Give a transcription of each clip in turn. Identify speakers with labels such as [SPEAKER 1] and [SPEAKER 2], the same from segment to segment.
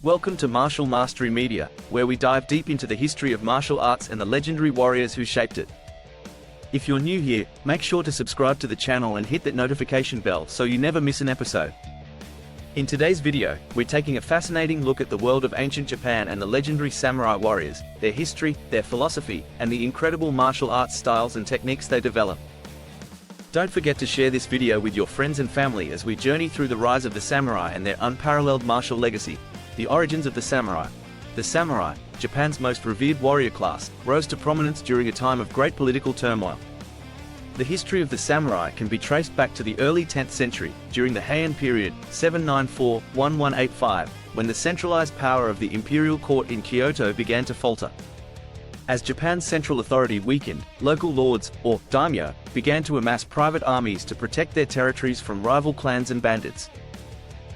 [SPEAKER 1] Welcome to Martial Mastery Media, where we dive deep into the history of martial arts and the legendary warriors who shaped it. If you're new here, make sure to subscribe to the channel and hit that notification bell so you never miss an episode. In today's video, we're taking a fascinating look at the world of ancient Japan and the legendary samurai warriors, their history, their philosophy, and the incredible martial arts styles and techniques they developed. Don't forget to share this video with your friends and family as we journey through the rise of the samurai and their unparalleled martial legacy. The origins of the samurai. The samurai, Japan's most revered warrior class, rose to prominence during a time of great political turmoil. The history of the samurai can be traced back to the early 10th century, during the Heian period, 794-1185, when the centralized power of the imperial court in Kyoto began to falter. As Japan's central authority weakened, local lords, or daimyo, began to amass private armies to protect their territories from rival clans and bandits.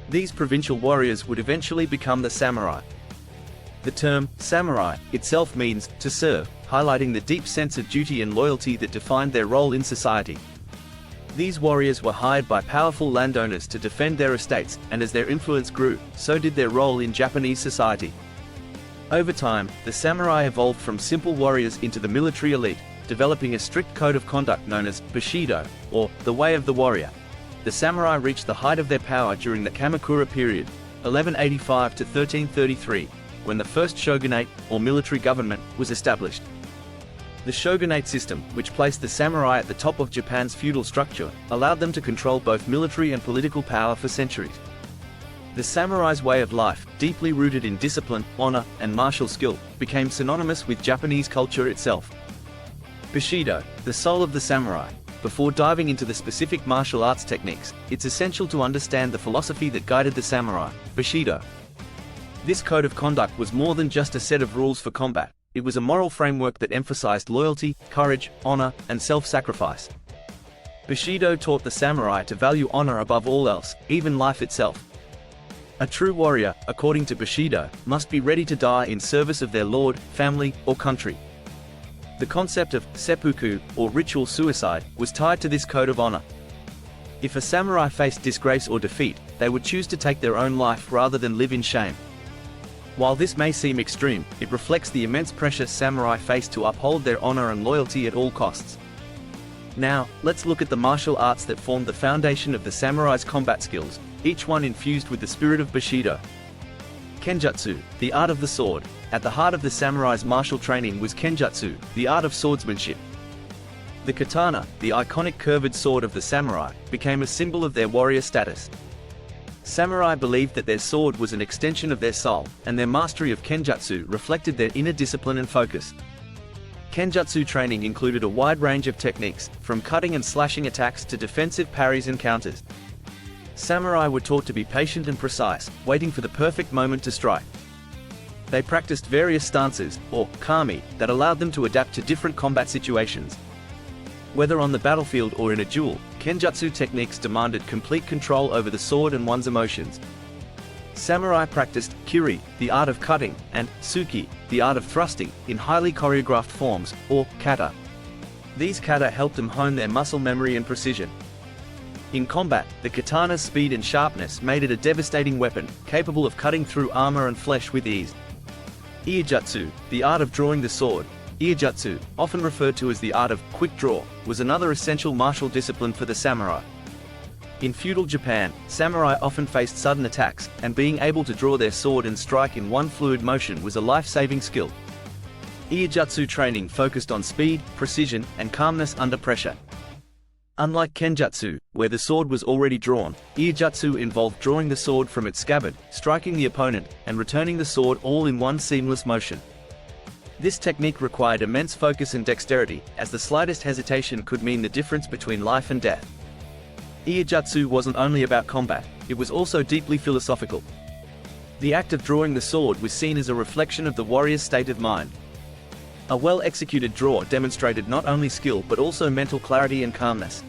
[SPEAKER 1] These provincial warriors would eventually become the samurai. The term samurai itself means to serve, highlighting the deep sense of duty and loyalty that defined their role in society. These warriors were hired by powerful landowners to defend their estates, and as their influence grew, so did their role in Japanese society. Over time, the samurai evolved from simple warriors into the military elite, developing a strict code of conduct known as Bushido, or the Way of the Warrior. The samurai reached the height of their power during the Kamakura period, 1185 to 1333, when the first shogunate, or military government, was established. The shogunate system, which placed the samurai at the top of Japan's feudal structure, allowed them to control both military and political power for centuries. The samurai's way of life, deeply rooted in discipline, honor, and martial skill, became synonymous with Japanese culture itself. Bushido, the soul of the samurai. Before diving into the specific martial arts techniques, it's essential to understand the philosophy that guided the samurai, Bushido. This code of conduct was more than just a set of rules for combat. It was a moral framework that emphasized loyalty, courage, honor, and self-sacrifice. Bushido taught the samurai to value honor above all else, even life itself. A true warrior, according to Bushido, must be ready to die in service of their lord, family, or country. The concept of seppuku, or ritual suicide, was tied to this code of honor. If a samurai faced disgrace or defeat, they would choose to take their own life rather than live in shame. While this may seem extreme, it reflects the immense pressure samurai faced to uphold their honor and loyalty at all costs. Now, let's look at the martial arts that formed the foundation of the samurai's combat skills, each one infused with the spirit of Bushido. Kenjutsu, the art of the sword. At the heart of the samurai's martial training was Kenjutsu, the art of swordsmanship. The katana, the iconic curved sword of the samurai, became a symbol of their warrior status. Samurai believed that their sword was an extension of their soul, and their mastery of Kenjutsu reflected their inner discipline and focus. Kenjutsu training included a wide range of techniques, from cutting and slashing attacks to defensive parries and counters. Samurai were taught to be patient and precise, waiting for the perfect moment to strike. They practiced various stances, or kami, that allowed them to adapt to different combat situations. Whether on the battlefield or in a duel, Kenjutsu techniques demanded complete control over the sword and one's emotions. Samurai practiced kiri, the art of cutting, and suki, the art of thrusting, in highly choreographed forms, or kata. These kata helped them hone their muscle memory and precision. In combat, the katana's speed and sharpness made it a devastating weapon, capable of cutting through armor and flesh with ease. Iijutsu, the art of drawing the sword. Iijutsu, often referred to as the art of quick draw, was another essential martial discipline for the samurai. In feudal Japan, samurai often faced sudden attacks, and being able to draw their sword and strike in one fluid motion was a life-saving skill. Iijutsu training focused on speed, precision, and calmness under pressure. Unlike Kenjutsu, where the sword was already drawn, Jujutsu involved drawing the sword from its scabbard, striking the opponent, and returning the sword all in one seamless motion. This technique required immense focus and dexterity, as the slightest hesitation could mean the difference between life and death. Jujutsu wasn't only about combat, it was also deeply philosophical. The act of drawing the sword was seen as a reflection of the warrior's state of mind. A well-executed draw demonstrated not only skill but also mental clarity and calmness.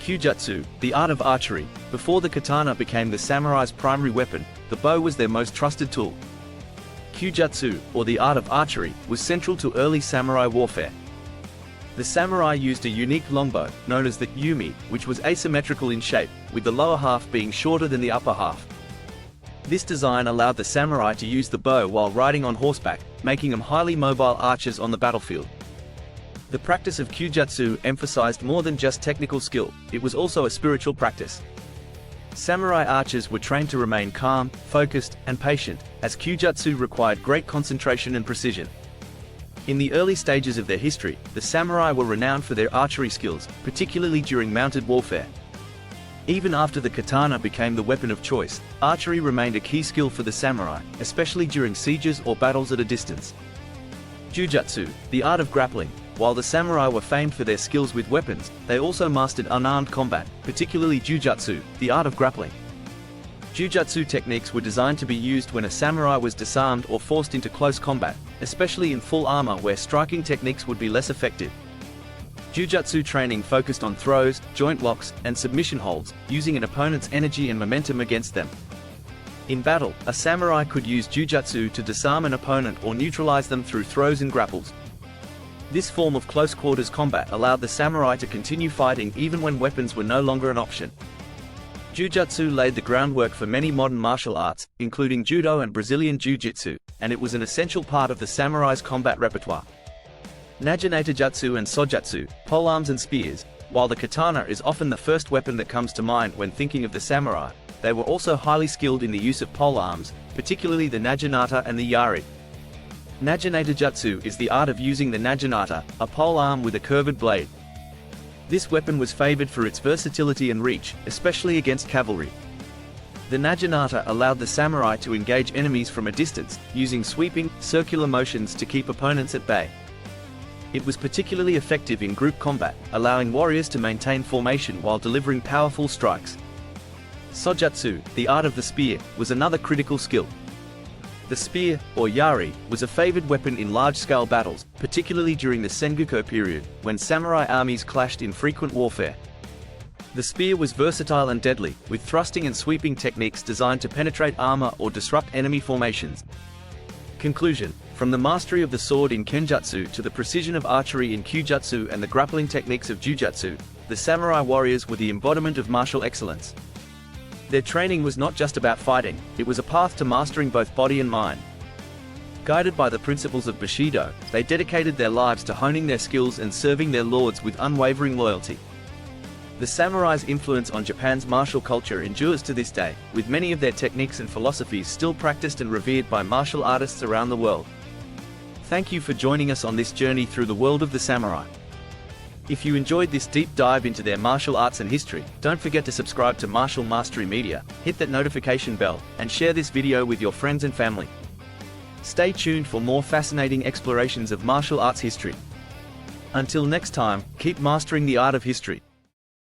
[SPEAKER 1] Jujutsu, the art of archery. Before the katana became the samurai's primary weapon, the bow was their most trusted tool. Jujutsu, or the art of archery, was central to early samurai warfare. The samurai used a unique longbow, known as the yumi, which was asymmetrical in shape, with the lower half being shorter than the upper half. This design allowed the samurai to use the bow while riding on horseback, making them highly mobile archers on the battlefield. The practice of Jujutsu emphasized more than just technical skill, it was also a spiritual practice. Samurai archers were trained to remain calm, focused, and patient, as Jujutsu required great concentration and precision. In the early stages of their history, the samurai were renowned for their archery skills, particularly during mounted warfare. Even after the katana became the weapon of choice, archery remained a key skill for the samurai, especially during sieges or battles at a distance. Jujutsu, the art of grappling. While the samurai were famed for their skills with weapons, they also mastered unarmed combat, particularly Jujutsu, the art of grappling. Jujutsu techniques were designed to be used when a samurai was disarmed or forced into close combat, especially in full armor where striking techniques would be less effective. Jujutsu training focused on throws, joint locks, and submission holds, using an opponent's energy and momentum against them. In battle, a samurai could use Jujutsu to disarm an opponent or neutralize them through throws and grapples. This form of close-quarters combat allowed the samurai to continue fighting even when weapons were no longer an option. Jujutsu laid the groundwork for many modern martial arts, including Judo and Brazilian Jiu-jitsu, and it was an essential part of the samurai's combat repertoire. Ninjutsu and Sojutsu, polearms and spears. While the katana is often the first weapon that comes to mind when thinking of the samurai, they were also highly skilled in the use of polearms, particularly the naginata and the yari. Ninjutsu is the art of using the naginata, a polearm with a curved blade. This weapon was favored for its versatility and reach, especially against cavalry. The naginata allowed the samurai to engage enemies from a distance, using sweeping, circular motions to keep opponents at bay. It was particularly effective in group combat, allowing warriors to maintain formation while delivering powerful strikes. Sojutsu, the art of the spear, was another critical skill. The spear, or yari, was a favored weapon in large-scale battles, particularly during the Sengoku period, when samurai armies clashed in frequent warfare. The spear was versatile and deadly, with thrusting and sweeping techniques designed to penetrate armor or disrupt enemy formations. Conclusion: from the mastery of the sword in Kenjutsu to the precision of archery in Jujutsu and the grappling techniques of Jujutsu, the samurai warriors were the embodiment of martial excellence. Their training was not just about fighting, it was a path to mastering both body and mind. Guided by the principles of Bushido, they dedicated their lives to honing their skills and serving their lords with unwavering loyalty. The samurai's influence on Japan's martial culture endures to this day, with many of their techniques and philosophies still practiced and revered by martial artists around the world. Thank you for joining us on this journey through the world of the samurai. If you enjoyed this deep dive into their martial arts and history, don't forget to subscribe to Martial Mastery Media, hit that notification bell, and share this video with your friends and family. Stay tuned for more fascinating explorations of martial arts history. Until next time, keep mastering the art of history.